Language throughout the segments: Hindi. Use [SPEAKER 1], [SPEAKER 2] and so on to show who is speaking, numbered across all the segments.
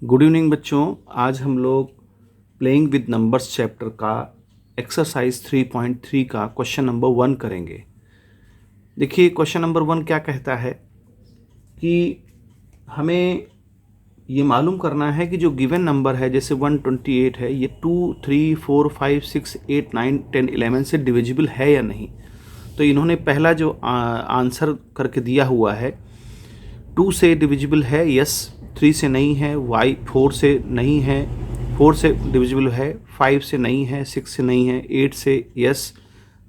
[SPEAKER 1] गुड इवनिंग बच्चों। आज हम लोग प्लेइंग विद नंबर्स चैप्टर का एक्सरसाइज 3.3 का क्वेश्चन नंबर 1 करेंगे। देखिए क्वेश्चन नंबर 1 क्या कहता है कि हमें ये मालूम करना है कि जो गिवन नंबर है जैसे 128 है, ये 2, 3, 4, 5, 6, 8, 9, 10, 11 से डिविजिबल है या नहीं। तो इन्होंने पहला जो आंसर करके दिया हुआ है 2 से डिविजिबल है, यस। 3 से नहीं है, वाई 4 से नहीं है, 4 से डिविजिबल है, 5 से नहीं है, 6 से नहीं है, 8 से यस,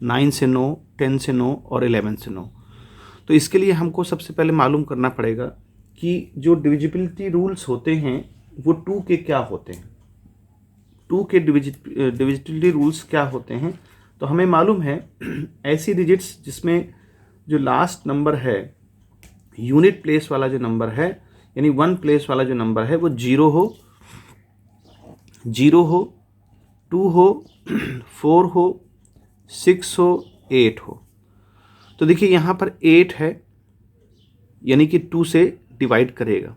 [SPEAKER 1] 9 से नो, 10 से नो और 11 से नो। तो इसके लिए हमको सबसे पहले मालूम करना पड़ेगा कि जो डिविजिबिलिटी रूल्स होते हैं वो 2 के क्या होते हैं। 2 के डिविजिबिलिटी रूल्स क्या होते हैं, तो हमें मालूम है ऐसी डिजिट्स जिसमें जो लास्ट नंबर है यूनिट प्लेस वाला जो नंबर है, यानी 1 प्लेस वाला जो नंबर है वो 0 हो, 2 हो, 4 हो, 6 हो, 8 हो। तो देखिए यहाँ पर 8 है, यानी कि 2 से डिवाइड करेगा।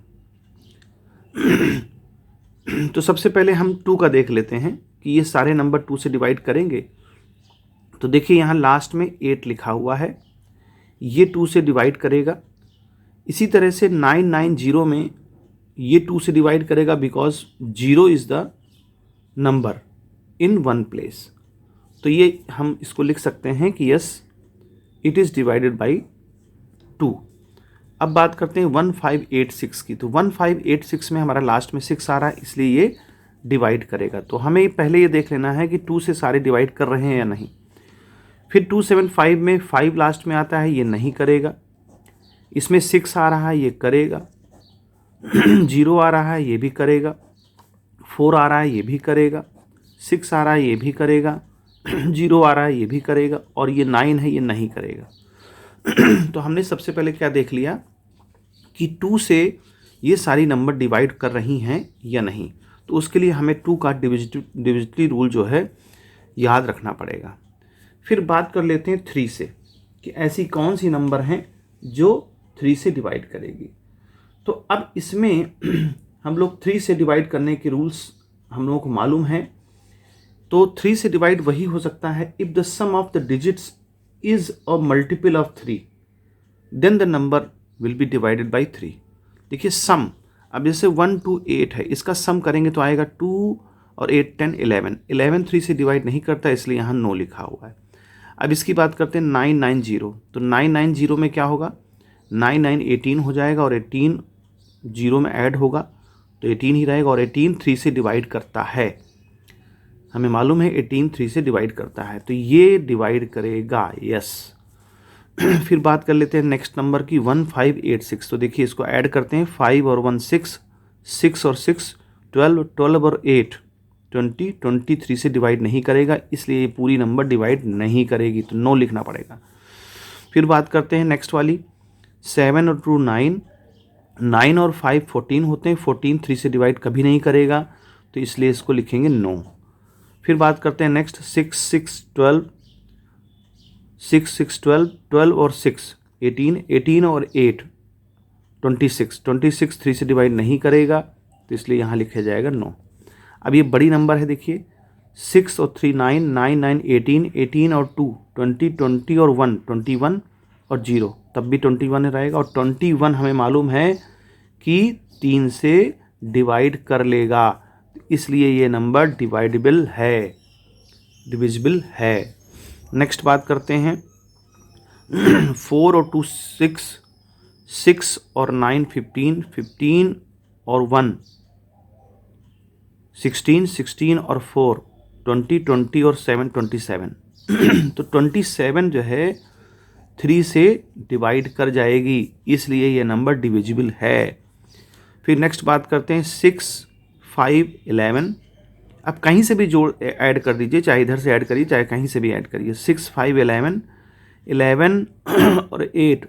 [SPEAKER 1] तो सबसे पहले हम 2 का देख लेते हैं कि ये सारे नंबर 2 से डिवाइड करेंगे। तो देखिए यहाँ लास्ट में 8 लिखा हुआ है, ये 2 से डिवाइड करेगा। इसी तरह से 990 में ये 2 से डिवाइड करेगा because 0 is the number in 1 place. तो ये हम इसको लिख सकते हैं कि yes it is divided by 2। अब बात करते हैं 1586 की। तो 1586 में हमारा लास्ट में 6 आ रहा है, इसलिए ये डिवाइड करेगा। तो हमें पहले ये देख लेना है कि 2 से सारे डिवाइड कर रहे हैं या नहीं। फिर 275 में 5 लास्ट में आता है, ये नहीं करेगा। इसमें 6 आ रहा है, ये करेगा। 0 आ रहा है, ये भी करेगा। 4 आ रहा है, ये भी करेगा। 6 आ रहा है, ये भी करेगा। 0 आ रहा है, ये भी करेगा। और ये 9 है, ये नहीं करेगा। तो हमने सबसे पहले क्या देख लिया कि 2 से ये सारी नंबर डिवाइड कर रही हैं या नहीं। तो उसके लिए हमें 2 का डिविजिबिलिटी रूल जो है याद रखना पड़ेगा। फिर बात कर लेते हैं 3 से कि ऐसी कौन सी नंबर हैं जो 3 से डिवाइड करेगी। तो अब इसमें हम लोग 3 से डिवाइड करने के रूल्स हम लोगों को मालूम है। तो 3 से डिवाइड वही हो सकता है if the sum of the digits is a multiple of 3 then the number will be divided by 3। देखिए सम, अब जैसे 1 to 8 है, इसका सम करेंगे तो आएगा 2 और 8, 10, 11 3 से डिवाइड नहीं करता, इसलिए यहाँ 9 लिखा हुआ है। अब इसकी बात करते हैं 990। तो 990 में क्या होगा, 9 9 18 हो जाएगा और 18 0 में ऐड होगा तो 18 ही रहेगा। और 18 3 से डिवाइड करता है, हमें मालूम है 18 3 से डिवाइड करता है, तो ये डिवाइड करेगा, यस। फिर बात कर लेते हैं नेक्स्ट नंबर की 1586। तो देखिए इसको ऐड करते हैं, 5 और 1 6, 6 और 6 12, 12 और 8 20, 23 से डिवाइड नहीं करेगा, इसलिए ये पूरी नंबर डिवाइड नहीं करेगी, तो 9 लिखना पड़ेगा। फिर बात करते हैं नेक्स्ट वाली 7 और 2 9, 9 और 5 14 होते हैं, 14 3 से डिवाइड कभी नहीं करेगा, तो इसलिए इसको लिखेंगे 9। फिर बात करते हैं नेक्स्ट 6 6 12, 6 6 12, 12 और 6 18, 18 और 8 26, 26 3 से डिवाइड नहीं करेगा, तो इसलिए यहाँ लिखा जाएगा 9। अब ये बड़ी नंबर है, देखिए 6 और 3 9, 9 9 18, 18 और 2 20, 20 और 1 21 और 0 तब भी 21 रहेगा। और 21 हमें मालूम है कि 3 से डिवाइड कर लेगा, इसलिए ये नंबर डिवाइडेबल है, डिविजिबल है। नेक्स्ट बात करते हैं 4 और 2 6, 6 और 9 15, 15 और 1 16, 16 और 4 20, 20 और 7 27। तो 27 जो है 3 से डिवाइड कर जाएगी, इसलिए ये नंबर डिविजिबल है। फिर नेक्स्ट बात करते हैं 6 5 11। अब कहीं से भी जोड़ ऐड कर दीजिए, चाहे इधर से ऐड करिए चाहे कहीं से भी ऐड करिए। 6 5 11, 11 और 8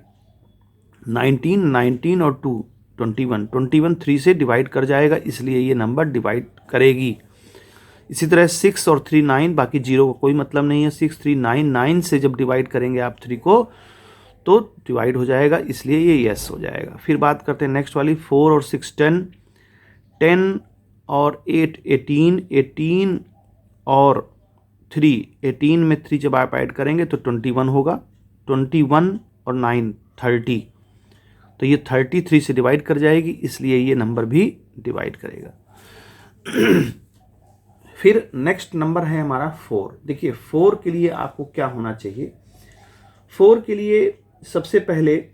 [SPEAKER 1] 19, 19 और 2 21, 21 3 से डिवाइड कर जाएगा, इसलिए ये नंबर डिवाइड करेगी। इसी तरह 6 और 3 9, बाकी 0 का कोई मतलब नहीं है। 6 3 9, 9 से जब डिवाइड करेंगे आप 3 को तो डिवाइड हो जाएगा, इसलिए ये यस हो जाएगा। फिर बात करते हैं नेक्स्ट वाली 4 और 6 10, 10 और 8 18, 18 और 3, 18 में 3 जब आप ऐड करेंगे तो 21 होगा, 21 और 9 30, तो ये 33 से डिवाइड कर जाएगी, इसलिए ये नंबर भी डिवाइड करेगा। फिर नेक्स्ट नंबर है हमारा 4। देखिए 4 के लिए आपको क्या होना चाहिए। 4 के लिए सबसे पहले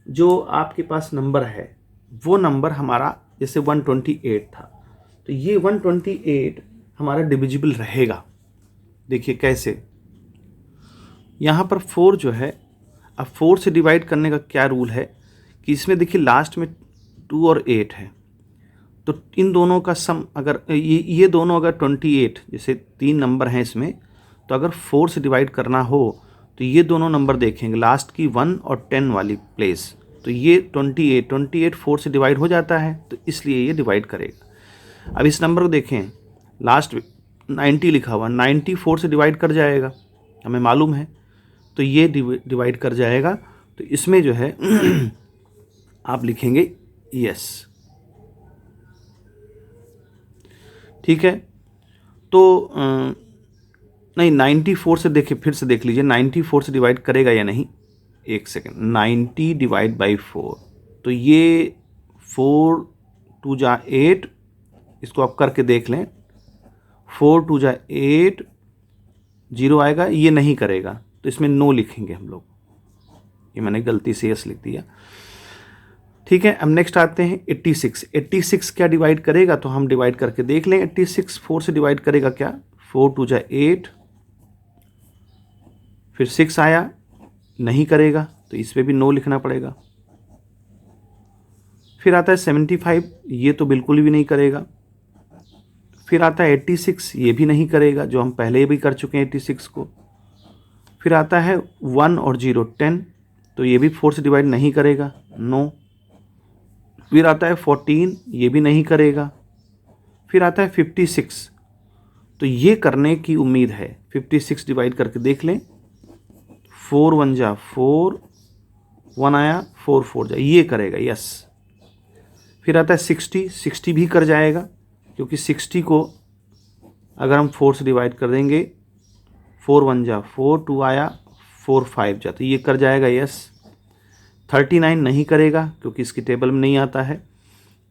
[SPEAKER 1] जो आपके पास नंबर है वो नंबर हमारा जैसे 128 था, तो ये 128 हमारा डिविजिबल रहेगा। देखिए कैसे, यहाँ पर 4 जो है, अब 4 से डिवाइड करने का क्या रूल है कि इसमें देखिए लास्ट में 2 और 8 है, तो इन दोनों का सम अगर ये दोनों अगर 28, जैसे 3 नंबर हैं इसमें, तो अगर 4 से डिवाइड करना हो तो ये दोनों नंबर देखेंगे लास्ट की 1 और 10 वाली प्लेस, तो ये 28 4 से डिवाइड हो जाता है, तो इसलिए ये डिवाइड करेगा। अब इस नंबर को देखें, लास्ट 90 लिखा हुआ, 90 4 से डिवाइड कर जाएगा, हमें मालूम है, तो ये डिवाइड कर जाएगा। तो इसमें जो है आप लिखेंगे यस, ठीक है। तो नहीं 94 से देखिए, फिर से देख लीजिए 94 से डिवाइड करेगा या नहीं। एक सेकेंड, 90 डिवाइड बाई 4, तो ये 4 2 जा 8, इसको आप करके देख लें, 4 2 जा 8, 0 आएगा, ये नहीं करेगा, तो इसमें नो लिखेंगे हम लोग, ये मैंने गलती से यस लिख दिया, ठीक है। अब नेक्स्ट आते हैं 86। 86 क्या डिवाइड करेगा, तो हम डिवाइड करके देख लें। 86 4 से डिवाइड करेगा क्या, 4 2 जा 8, फिर 6 आया, नहीं करेगा, तो इस पर भी नो लिखना पड़ेगा। फिर आता है 75, ये तो बिल्कुल भी नहीं करेगा। फिर आता है 86, ये भी नहीं करेगा, जो हम पहले भी कर चुके हैं 86 को। फिर आता है 1 और 0 10, तो ये भी 4 से डिवाइड नहीं करेगा, नो। फिर आता है 14, ये भी नहीं करेगा। फिर आता है 56, तो ये करने की उम्मीद है। 56 डिवाइड करके देख लें, 4 1 जा 4, 1 आया, 4 4 जा, ये करेगा, यस। फिर आता है 60, 60 भी कर जाएगा, क्योंकि 60 को अगर हम 4 से डिवाइड कर देंगे, 4 1 जा 4, 2 आया, 4 5 जा, तो ये कर जाएगा, यस। 39 नहीं करेगा, क्योंकि इसकी टेबल में नहीं आता है,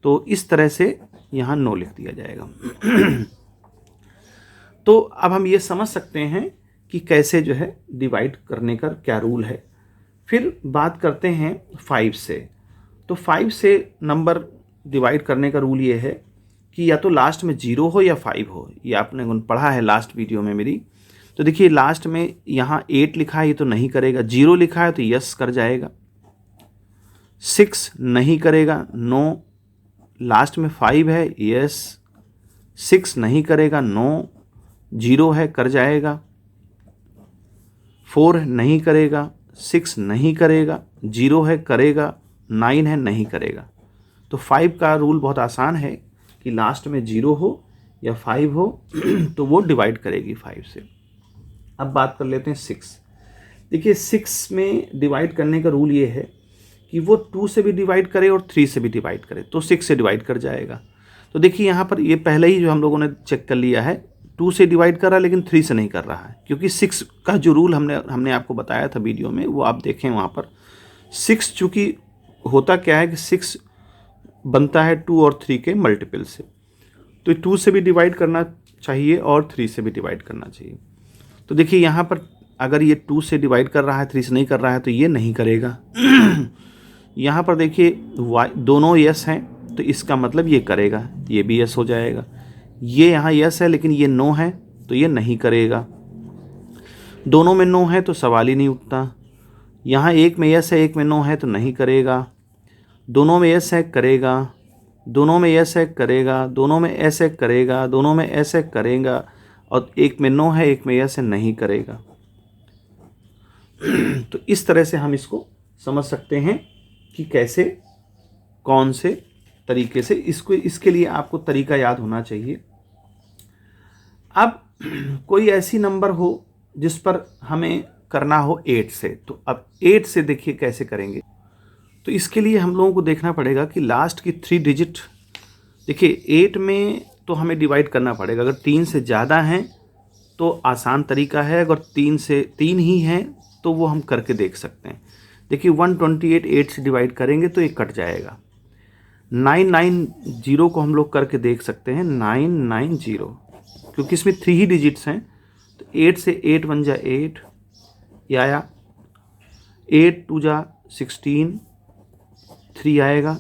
[SPEAKER 1] तो इस तरह से यहाँ नो लिख दिया जाएगा। तो अब हम ये समझ सकते हैं कि कैसे जो है डिवाइड करने का क्या रूल है। फिर बात करते हैं 5 से। तो 5 से नंबर डिवाइड करने का रूल ये है कि या तो लास्ट में 0 हो या 5 हो, ये आपने पढ़ा है लास्ट वीडियो में मेरी। तो देखिए लास्ट में यहाँ 8 लिखा है, ये तो नहीं करेगा। 0 लिखा है तो यस कर जाएगा। 6 नहीं करेगा, नो। लास्ट में 5 है, यस। 6 नहीं करेगा, नो। 0 है, कर जाएगा। 4 नहीं करेगा, 6 नहीं करेगा, 0 है, करेगा। 9 है, नहीं करेगा। तो 5 का रूल बहुत आसान है कि लास्ट में 0 हो या 5 हो तो वो डिवाइड करेगी 5 से। अब बात कर लेते हैं 6। देखिए 6 में डिवाइड करने का रूल ये है कि वो 2 से भी डिवाइड करे और 3 से भी डिवाइड करे, तो 6 से डिवाइड कर जाएगा। तो देखिए यहाँ पर ये पहले ही जो हम लोगों ने चेक कर लिया है, 2 से डिवाइड कर रहा है लेकिन 3 से नहीं कर रहा है, क्योंकि 6 का जो रूल हमने आपको बताया था वीडियो में, वो आप देखें वहाँ पर। 6 चूँकि होता क्या है कि 6 बनता है 2 और 3 के मल्टीपल से, तो 2 से भी डिवाइड करना चाहिए और 3 से भी डिवाइड करना चाहिए। तो देखिए यहाँ पर अगर ये 2 से डिवाइड कर रहा है, 3 से नहीं कर रहा है, तो ये नहीं करेगा। यहाँ पर देखिए दोनों यस हैं, तो इसका मतलब ये करेगा, ये भी यस हो जाएगा। ये यहाँ यस है लेकिन ये नो है, तो ये नहीं करेगा। दोनों में नो है तो सवाल ही नहीं उठता। यहाँ एक में यस है, एक में नो है, तो नहीं करेगा। दोनों में यस है, करेगा। दोनों में यस है, करेगा। दोनों में एस है, करेगा। दोनों में एस है, करेगा। और एक में नो है, एक में यस है, नहीं करेगा। तो इस तरह से हम इसको समझ सकते हैं कि कैसे, कौन से तरीके से इसके लिए आपको तरीका याद होना चाहिए। अब कोई ऐसी नंबर हो जिस पर हमें करना हो 8 से, तो अब 8 से देखिए कैसे करेंगे। तो इसके लिए हम लोगों को देखना पड़ेगा कि लास्ट की 3 डिजिट देखिए 8 में तो हमें डिवाइड करना पड़ेगा। अगर 3 से ज़्यादा हैं तो आसान तरीका है, अगर 3 ही हैं तो वो हम करके देख सकते हैं। देखिए 128 8 से डिवाइड करेंगे तो ये कट जाएगा। 990 को हम लोग करके देख सकते हैं, 990, क्योंकि इसमें 3 ही डिजिट्स हैं तो 8 से 8 1 जा 8, ये आया। 8 2 जा 16, 3 आएगा,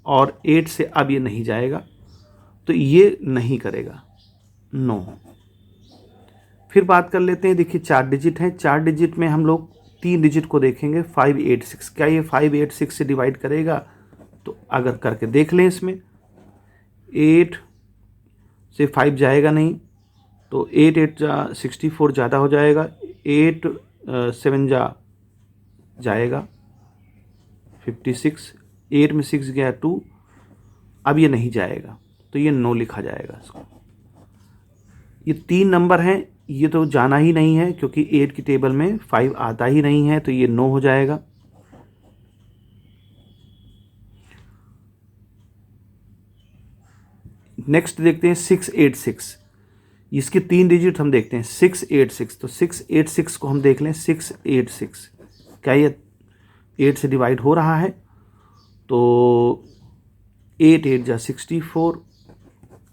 [SPEAKER 1] और 8 से अब ये नहीं जाएगा तो ये नहीं करेगा, नो। फिर बात कर लेते हैं, देखिए 4 डिजिट हैं, 4 डिजिट में हम लोग 3 डिजिट को देखेंगे। 586, क्या ये 586 से डिवाइड करेगा? तो अगर करके देख लें, इसमें 8 से 5 जाएगा नहीं, तो 8 8 जा 64 ज़्यादा हो जाएगा, 8 7 जा जाएगा 56, 8 में 6 गया 2, अब ये नहीं जाएगा तो ये नो लिखा जाएगा इसको। ये 3 नंबर हैं, ये तो जाना ही नहीं है क्योंकि 8 की टेबल में 5 आता ही नहीं है, तो ये नो हो जाएगा। नेक्स्ट देखते हैं 686, इसके 3 डिजिट हम देखते हैं। 686, तो 686 को हम देख लें। 686, क्या ये 8 से डिवाइड हो रहा है? तो 8 8 जा 64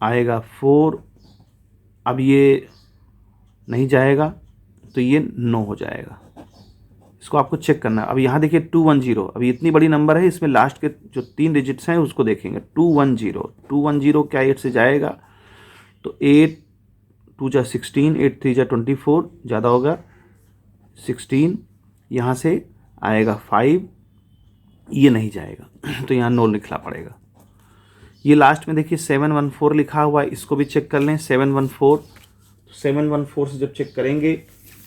[SPEAKER 1] आएगा 4, अब ये नहीं जाएगा तो ये नो हो जाएगा। इसको आपको चेक करना है। अब यहाँ देखिए 210, अभी इतनी बड़ी नंबर है, इसमें लास्ट के जो 3 डिजिट्स हैं उसको देखेंगे। 210 क्या 8 से जाएगा? तो 8 2 जा 16, 8 3 जा 24, ज़्यादा होगा 16, यहाँ से आएगा 5, ये नहीं जाएगा तो यहाँ नो लिखना पड़ेगा। ये लास्ट में देखिए 714 लिखा हुआ है, इसको भी चेक कर लें। 714 से जब चेक करेंगे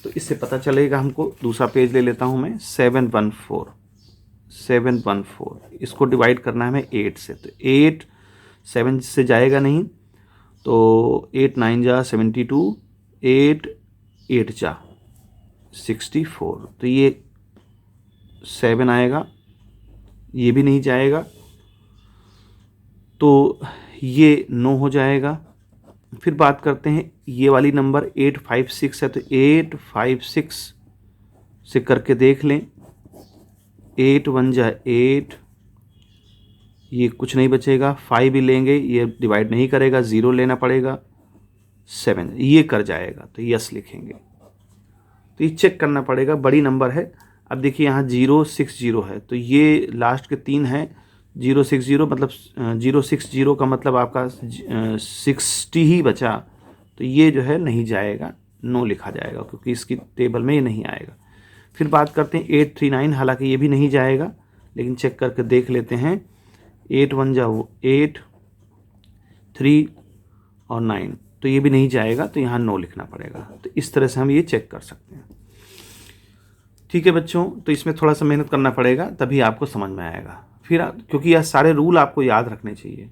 [SPEAKER 1] तो इससे पता चलेगा हमको। दूसरा पेज ले लेता हूँ मैं। 714, इसको डिवाइड करना है हमें 8 से, तो 8 7 से जाएगा नहीं, तो 8 9 जा 72, 8 8 जा 64, तो ये 7 आएगा, ये भी नहीं जाएगा तो ये नो हो जाएगा। फिर बात करते हैं ये वाली नंबर 856 है, तो 856 से करके देख लें। 8 1 जा 8, ये कुछ नहीं बचेगा। 5 ही लेंगे, ये डिवाइड नहीं करेगा, 0 लेना पड़ेगा। 7, ये कर जाएगा तो यस लिखेंगे। तो ये चेक करना पड़ेगा, बड़ी नंबर है। अब देखिए यहाँ 060 है, तो ये लास्ट के 3 हैं। 060 मतलब 060 का मतलब आपका 60 ही बचा, तो ये जो है नहीं जाएगा, नो लिखा जाएगा क्योंकि इसकी टेबल में ये नहीं आएगा। फिर बात करते हैं 839, हालांकि ये भी नहीं जाएगा, लेकिन चेक करके देख लेते हैं। 8 1 जा 8, 3 और 9, तो ये भी नहीं जाएगा, तो यहाँ नो लिखना पड़ेगा। तो इस तरह से हम ये चेक कर सकते हैं। ठीक है बच्चों, तो इसमें थोड़ा सा मेहनत करना पड़ेगा, तभी आपको समझ में आएगा। फिर क्योंकि यह सारे रूल आपको याद रखने चाहिए।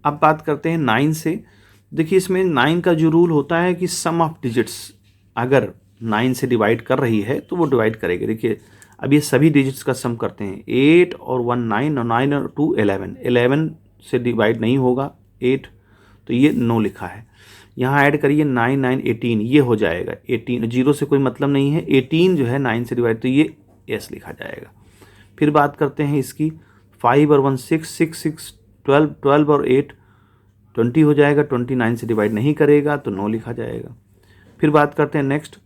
[SPEAKER 1] अब बात करते हैं 9 से। देखिए इसमें 9 का जो रूल होता है कि सम ऑफ डिजिट्स अगर 9 से डिवाइड कर रही है तो वो डिवाइड करेगी। देखिए अब ये सभी डिजिट्स का सम करते हैं। 8 और 1 9, और 9 और 2 11, 11 से डिवाइड नहीं होगा 8, तो ये नो लिखा है। यहाँ ऐड करिए 9 9 18, ये हो जाएगा 18, 0 से कोई मतलब नहीं है। 18 जो है 9 से डिवाइड, तो ये एस लिखा जाएगा। फिर बात करते हैं इसकी 5 और 1 6, 6 6 12, 12 और 8 20 हो जाएगा। 29 से डिवाइड नहीं करेगा तो नो लिखा जाएगा। फिर बात करते हैं नेक्स्ट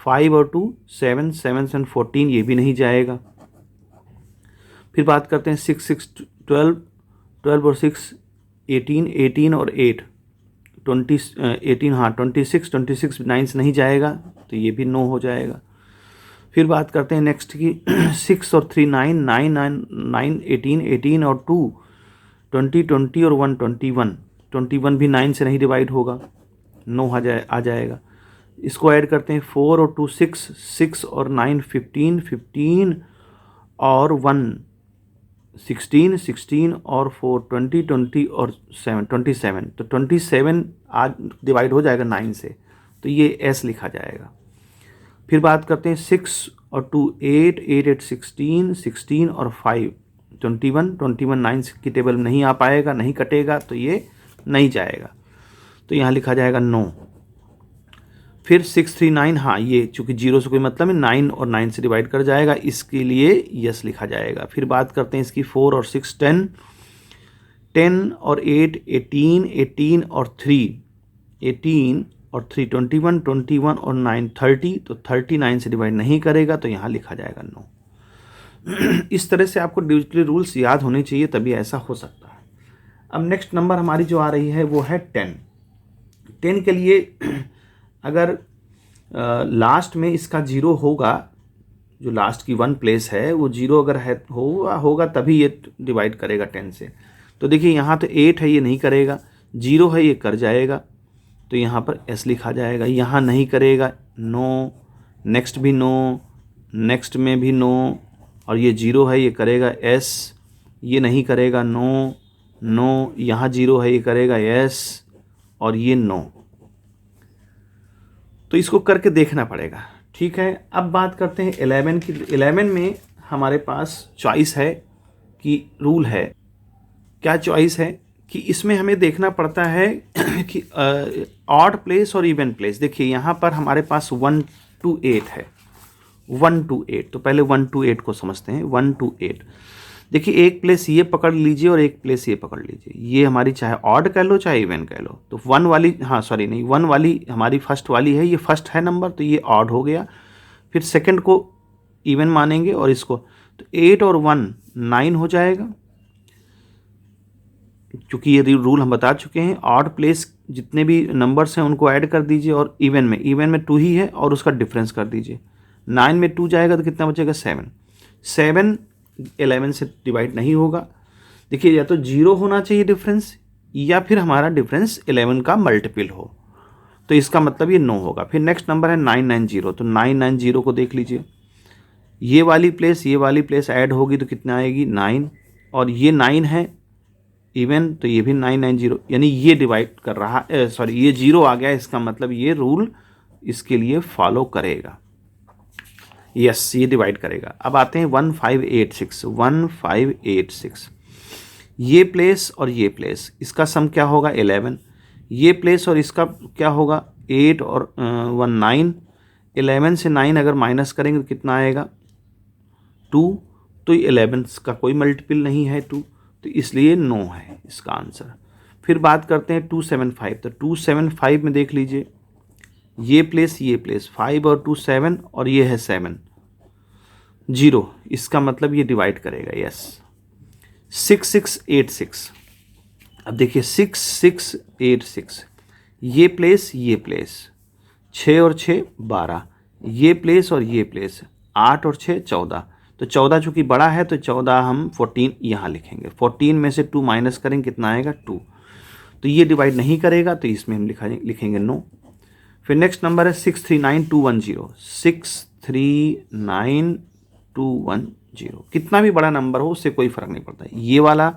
[SPEAKER 1] 5 और 2 7, 7 and 14, ये भी नहीं जाएगा। फिर बात करते हैं 6 6 12, 12 और 6 18, 18 और 8 20, 18, हाँ 26, 26 9 से नहीं जाएगा, तो ये भी नो हो जाएगा। फिर बात करते हैं नेक्स्ट की 6 और 3 9, 9 9 9 18, 18 और 2 20, 20 और 1 21, 21 भी 9 से नहीं डिवाइड होगा, नो आ जाएगा। इसको ऐड करते हैं 4 और 2 6, 6 और 9 15, 15 और 1 16, 16 और 4 20, 20 और 7 27, तो 27 आज डिवाइड हो जाएगा 9 से, तो ये एस लिखा जाएगा। फिर बात करते हैं 6 और 2 8, 8 8 16, 16 और 5 21, 9 की टेबल में नहीं आ पाएगा, नहीं कटेगा, तो ये नहीं जाएगा, तो यहाँ लिखा जाएगा नो। फिर 639, हाँ ये चूँकि 0 से कोई मतलब है, 9 और 9 से डिवाइड कर जाएगा, इसके लिए यस लिखा जाएगा। फिर बात करते हैं इसकी 4 और 6 10, 10 और 8 18, 18 और 3 18 और 3 21, 21 और 9 30, तो 39 से डिवाइड नहीं करेगा, तो यहाँ लिखा जाएगा नो। इस तरह से आपको डिजिटल रूल्स याद होने चाहिए, तभी ऐसा हो सकता है। अब नेक्स्ट नंबर हमारी जो आ रही है वो है 10। 10 के लिए अगर लास्ट में इसका 0 होगा, जो लास्ट की 1 प्लेस है वो 0 अगर है होगा तभी ये डिवाइड करेगा 10 से। तो देखिए यहाँ तो 8 है, ये नहीं करेगा, 0 है, ये कर जाएगा, तो यहाँ पर एस लिखा जाएगा। यहाँ नहीं करेगा, नो, नेक्स्ट भी नो, नेक्स्ट में भी नो, और ये 0 है, ये करेगा एस, ये नहीं करेगा, नो नो, यहाँ 0 है, ये करेगा एस, और ये नो। तो इसको करके देखना पड़ेगा, ठीक है। अब बात करते हैं 11 की। 11 में हमारे पास चॉइस है कि रूल है, क्या चॉइस है कि इसमें हमें देखना पड़ता है कि ऑड प्लेस और इवन प्लेस। देखिए यहाँ पर हमारे पास 1 to 8 है, 1 to 8, तो पहले 1 to 8 को समझते हैं। 1 to 8, देखिए एक प्लेस ये पकड़ लीजिए और एक प्लेस ये पकड़ लीजिए, ये हमारी चाहे ऑड कह लो चाहे इवन कह लो। तो 1 वाली, हाँ सॉरी नहीं, 1 वाली हमारी फर्स्ट वाली है, ये फर्स्ट है नंबर, तो ये ऑड हो गया। फिर सेकंड को इवन मानेंगे और इसको, तो 8 और 1 9 हो जाएगा, क्योंकि ये रूल हम बता चुके हैं। ऑड प्लेस जितने भी नंबर्स हैं उनको ऐड कर दीजिए, और इवन में 2 ही है और उसका डिफरेंस कर दीजिए। 9 में 2 जाएगा तो कितना बचेगा 7। 7 11 से डिवाइड नहीं होगा। देखिए या तो 0 होना चाहिए डिफरेंस, या फिर हमारा डिफरेंस 11 का मल्टीपल हो, तो इसका मतलब ये 9 होगा। फिर नेक्स्ट नंबर है 990, तो 990 को देख लीजिए, ये वाली प्लेस ऐड होगी तो कितना आएगी 9, और ये 9 है इवन, तो ये भी 990, यानी ये डिवाइड कर रहा है, सॉरी ये 0 आ गया, इसका मतलब ये रूल इसके लिए फॉलो करेगा, यस ये डिवाइड करेगा। अब आते हैं 1586। 1586, ये प्लेस और ये प्लेस, इसका सम क्या होगा 11, ये प्लेस और इसका क्या होगा 8 और 1 9। 11 से 9 अगर माइनस करेंगे तो कितना आएगा 2, तो 11 का कोई मल्टीपल नहीं है 2, तो इसलिए नो है इसका आंसर। फिर बात करते हैं 275, तो 275 में देख लीजिए, ये प्लेस 5 और 2 7, और ये है 7 0, इसका मतलब ये डिवाइड करेगा, यस। 6686, अब देखिए 6686, ये प्लेस 6 और 6 12, ये प्लेस और ये प्लेस 8 और 6 14, तो 14 चूँकि बड़ा है तो 14 हम 14 यहाँ लिखेंगे। 14 में से 2 माइनस करेंगे कितना आएगा 2, तो ये डिवाइड नहीं करेगा, तो इसमें हम लिखेंगे नो। फिर नेक्स्ट नंबर है 639210। 639210, कितना भी बड़ा नंबर हो उससे कोई फ़र्क नहीं पड़ता, ये वाला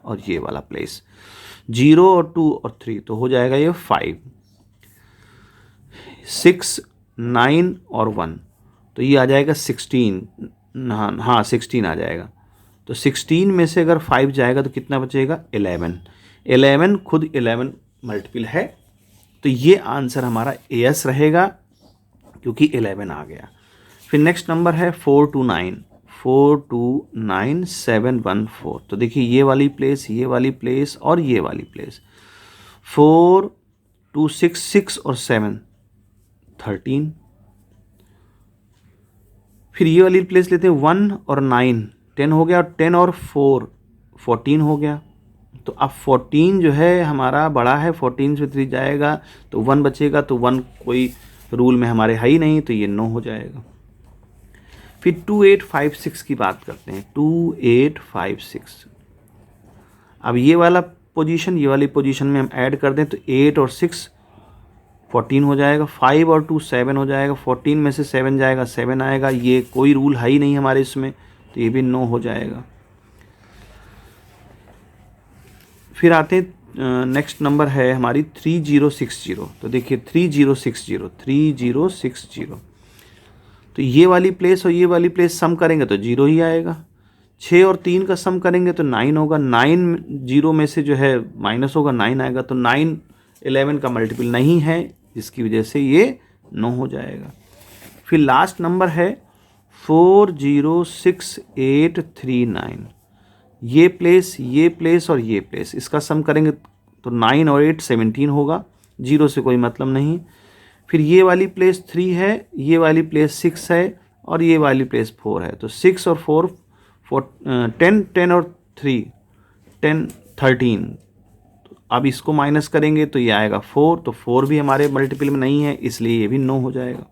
[SPEAKER 1] और ये वाला प्लेस, 0 और 2 और 3, तो हो जाएगा ये 5। 6 9 और 1, तो ये आ जाएगा 16, हाँ 16 आ जाएगा। तो 16 में से अगर 5 जाएगा तो कितना बचेगा 11। 11 खुद 11 मल्टीपल है, तो ये आंसर हमारा एस रहेगा, क्योंकि 11 आ गया। फिर नेक्स्ट नंबर है 429। 429714, तो देखिए ये वाली प्लेस और ये वाली प्लेस, 4 2 6 6 और 7 13। फिर ये वाली प्लेस लेते हैं 1 और 9 10 हो गया, और 10 और 4 14 हो गया। तो अब 14 जो है हमारा बड़ा है, 14 से 3 जाएगा तो 1 बचेगा, तो 1 कोई रूल में हमारे है ही नहीं, तो ये 9 हो जाएगा। फिर 2856 की बात करते हैं। 2856, अब ये वाला पोजीशन ये वाली पोजीशन में हम ऐड कर दें तो 8 और 6 14 हो जाएगा, 5 और 2 7 हो जाएगा, 14 में से 7 जाएगा 7 आएगा, ये कोई रूल है ही नहीं हमारे इसमें, तो ये भी 9 हो जाएगा। फिर आते हैं नेक्स्ट नंबर है हमारी 3060। तो देखिए 3060, तो ये वाली प्लेस और ये वाली प्लेस सम करेंगे तो 0 ही आएगा, 6 और 3 का सम करेंगे तो 9 होगा। 9 जीरो में से जो है माइनस होगा, 9 आएगा, तो 9 11 का मल्टीपल नहीं है, जिसकी वजह से ये 9 हो जाएगा। फिर लास्ट नंबर है 406839। ये प्लेस और ये प्लेस, इसका सम करेंगे तो 9 और 8 17 होगा, जीरो से कोई मतलब नहीं। फिर ये वाली प्लेस 3 है, ये वाली प्लेस 6 है और ये वाली प्लेस 4 है, तो 6 और 4 10 10 और 3 10 13। अब इसको माइनस करेंगे तो ये आएगा 4, तो 4 भी हमारे मल्टीपल में नहीं है, इसलिए ये भी 9 हो जाएगा।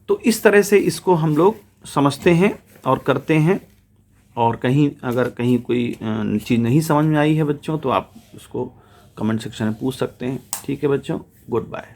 [SPEAKER 1] तो इस तरह से इसको हम लोग समझते हैं और करते हैं। और अगर कहीं कोई चीज़ नहीं समझ में आई है बच्चों, तो आप उसको कमेंट सेक्शन में पूछ सकते हैं। ठीक है बच्चों, गुड बाय।